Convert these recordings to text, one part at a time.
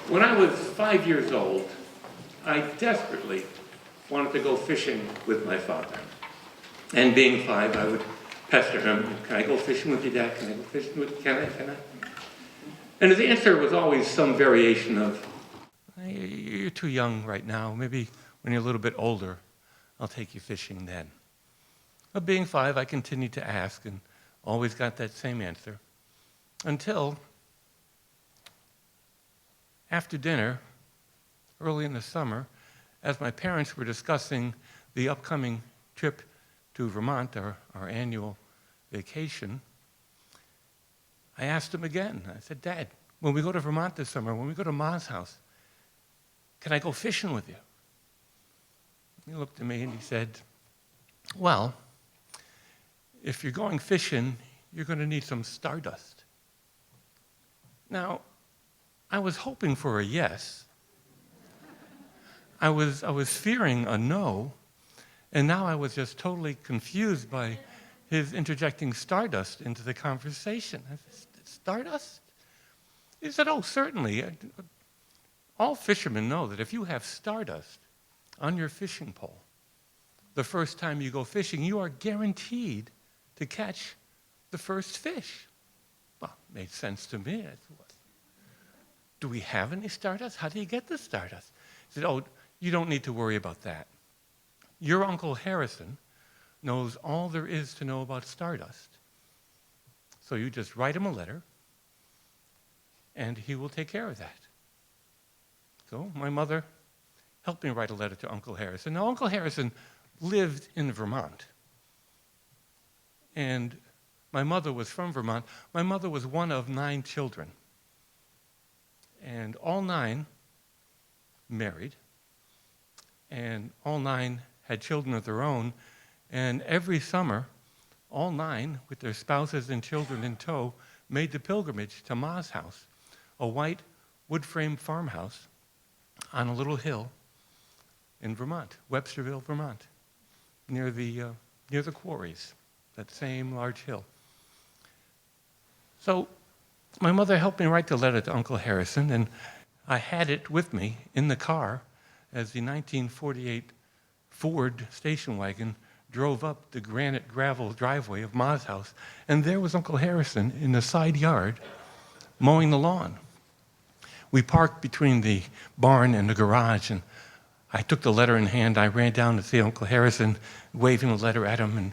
When I was 5 years old, I desperately wanted to go fishing with my father. And being 5, I would pester him, can I go fishing with you, Dad? Can I go fishing with you? Can I? And his answer was always some variation of, you're too young right now. Maybe when you're a little bit older, I'll take you fishing then. But being 5, I continued to ask and always got that same answer. Until after dinner, early in the summer, as my parents were discussing the upcoming trip to Vermont, our annual vacation, I asked him again. I said, Dad, when we go to Vermont this summer, when we go to Ma's house, can I go fishing with you? He looked at me and he said, well, if you're going fishing, you're going to need some Stardust. Now, I was hoping for a yes. I was fearing a no, and now I was just totally confused by his interjecting Stardust into the conversation. I said, Stardust? He said, oh, certainly. All fishermen know that if you have Stardust on your fishing pole, the first time you go fishing, you are guaranteed to catch the first fish. Well, it made sense to me. I said, what? Do we have any Stardust? How do you get the Stardust? He said, oh, you don't need to worry about that. Your Uncle Harrison knows all there is to know about Stardust. So you just write him a letter, and he will take care of that. So my mother helped me write a letter to Uncle Harrison. Now, Uncle Harrison lived in Vermont. And my mother was from Vermont. My mother was one of 9 children. And all 9 married. And all 9 had children of their own. And every summer, all 9, with their spouses and children in tow, made the pilgrimage to Ma's house, a white wood-frame farmhouse on a little hill in Vermont, Websterville, Vermont, near the quarries, that same large hill. So my mother helped me write the letter to Uncle Harrison, and I had it with me in the car as the 1948 Ford station wagon drove up the granite gravel driveway of Ma's house, and there was Uncle Harrison in the side yard mowing the lawn. We parked between the barn and the garage, and I took the letter in hand. I ran down to see Uncle Harrison, waving the letter at him, and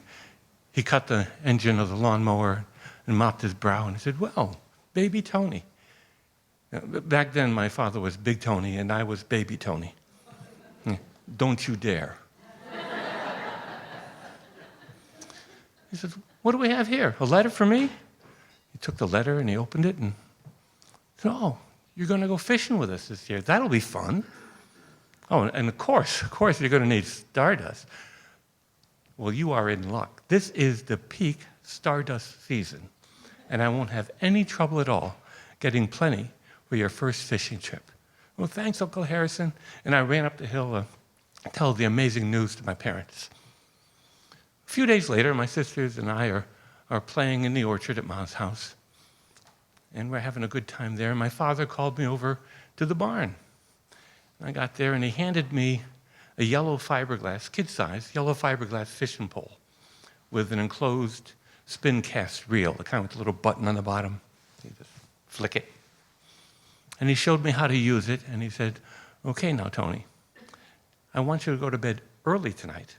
he cut the engine of the lawnmower and mopped his brow, and he said, well, Baby Tony. Back then, my father was Big Tony, and I was Baby Tony. Don't you dare. He said, what do we have here? A letter for me? He took the letter and he opened it and said, oh, you're going to go fishing with us this year. That'll be fun. Oh, and of course, you're going to need Stardust. Well, you are in luck. This is the peak Stardust season, and I won't have any trouble at all getting plenty for your first fishing trip. Well, thanks, Uncle Harrison. And I ran up the hill to tell the amazing news to my parents. A few days later, my sisters and I are playing in the orchard at Ma's house, and we're having a good time there. My father called me over to the barn. I got there, and he handed me a yellow fiberglass, kid-size, yellow fiberglass fishing pole with an enclosed spin cast reel, the kind with a little button on the bottom. You just flick it. And he showed me how to use it, and he said, okay, now, Tony, I want you to go to bed early tonight,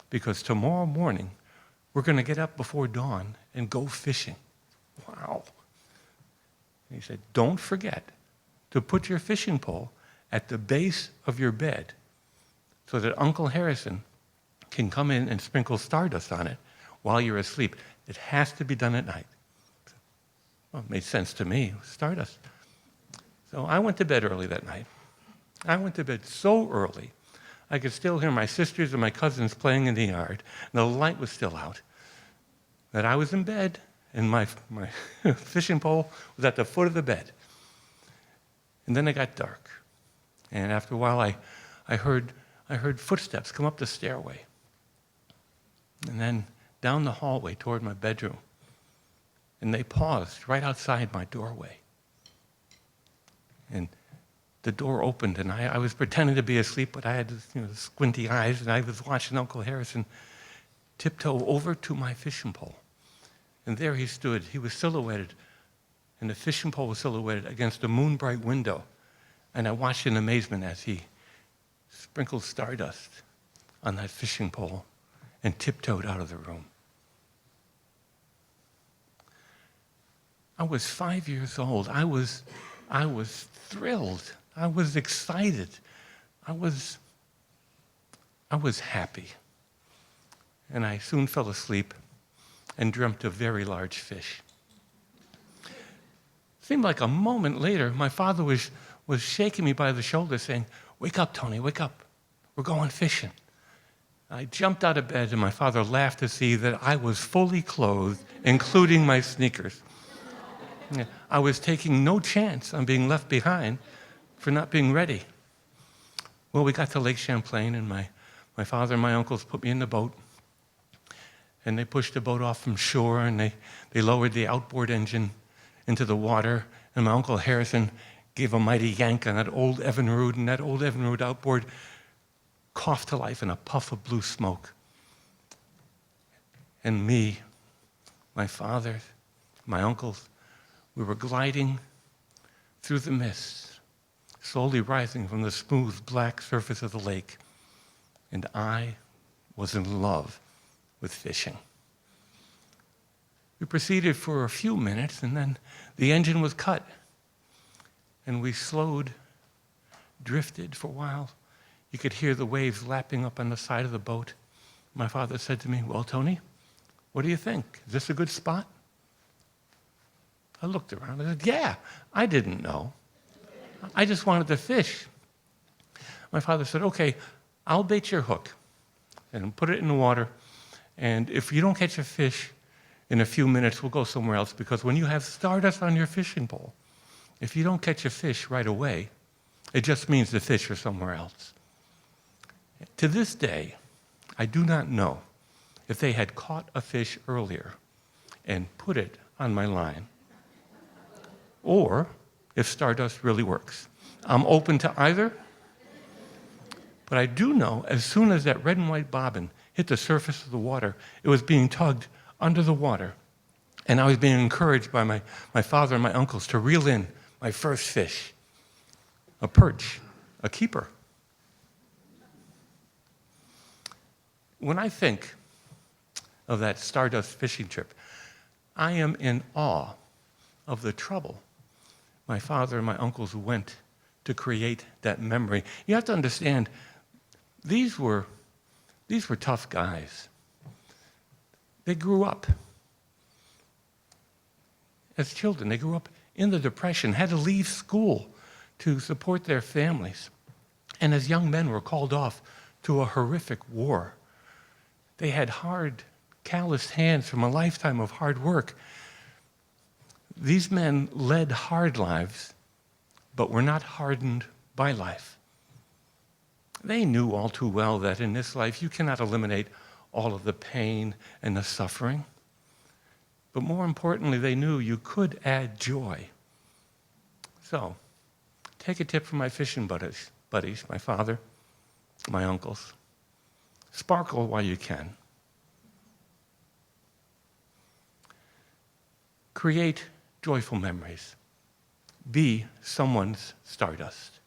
because tomorrow morning, we're going to get up before dawn and go fishing. Wow. And he said, don't forget to put your fishing pole at the base of your bed so that Uncle Harrison can come in and sprinkle Stardust on it while you're asleep. It has to be done at night. Well, it made sense to me. It was Stardust. So I went to bed early that night. I went to bed so early, I could still hear my sisters and my cousins playing in the yard, and the light was still out, that I was in bed, and my fishing pole was at the foot of the bed. And then it got dark. And after a while, I heard footsteps come up the stairway. And then down the hallway toward my bedroom. And they paused right outside my doorway. And the door opened, and I was pretending to be asleep, but I had this, squinty eyes, and I was watching Uncle Harrison tiptoe over to my fishing pole. And there he stood. He was silhouetted, and the fishing pole was silhouetted against a moon-bright window. And I watched in amazement as he sprinkled stardust on that fishing pole and tiptoed out of the room. I was 5 years old. I was thrilled. I was excited. I was happy. And I soon fell asleep and dreamt of very large fish. It seemed like a moment later, my father was shaking me by the shoulder saying, "Wake up, Tony, wake up. We're going fishing." I jumped out of bed, and my father laughed to see that I was fully clothed, including my sneakers. I was taking no chance on being left behind for not being ready. Well, we got to Lake Champlain, and my father and my uncles put me in the boat, and they pushed the boat off from shore, and they lowered the outboard engine into the water, and my Uncle Harrison gave a mighty yank on that old Evinrude, and that old Evinrude outboard coughed to life in a puff of blue smoke. And me, my father, my uncles, we were gliding through the mist, slowly rising from the smooth black surface of the lake, and I was in love with fishing. We proceeded for a few minutes, and then the engine was cut, and we slowed, drifted for a while. You could hear the waves lapping up on the side of the boat. My father said to me, "Well, Tony, what do you think? Is this a good spot?" I looked around and said, "Yeah, I didn't know. I just wanted to fish." My father said, "Okay, I'll bait your hook and put it in the water, and if you don't catch a fish in a few minutes, we'll go somewhere else, because when you have stardust on your fishing pole, if you don't catch a fish right away, it just means the fish are somewhere else." To this day, I do not know if they had caught a fish earlier and put it on my line, or if stardust really works. I'm open to either, but I do know as soon as that red and white bobbin hit the surface of the water, it was being tugged under the water, and I was being encouraged by my father and my uncles to reel in my first fish, a perch, a keeper. When I think of that Stardust fishing trip, I am in awe of the trouble my father and my uncles went to create that memory. You have to understand, these were tough guys. They grew up as children. They grew up in the Depression, had to leave school to support their families. And as young men were called off to a horrific war. They had hard, calloused hands from a lifetime of hard work. These men led hard lives, but were not hardened by life. They knew all too well that in this life you cannot eliminate all of the pain and the suffering. But more importantly, they knew you could add joy. So, take a tip from my fishing buddies, my father, my uncles. Sparkle while you can. Create joyful memories. Be someone's stardust.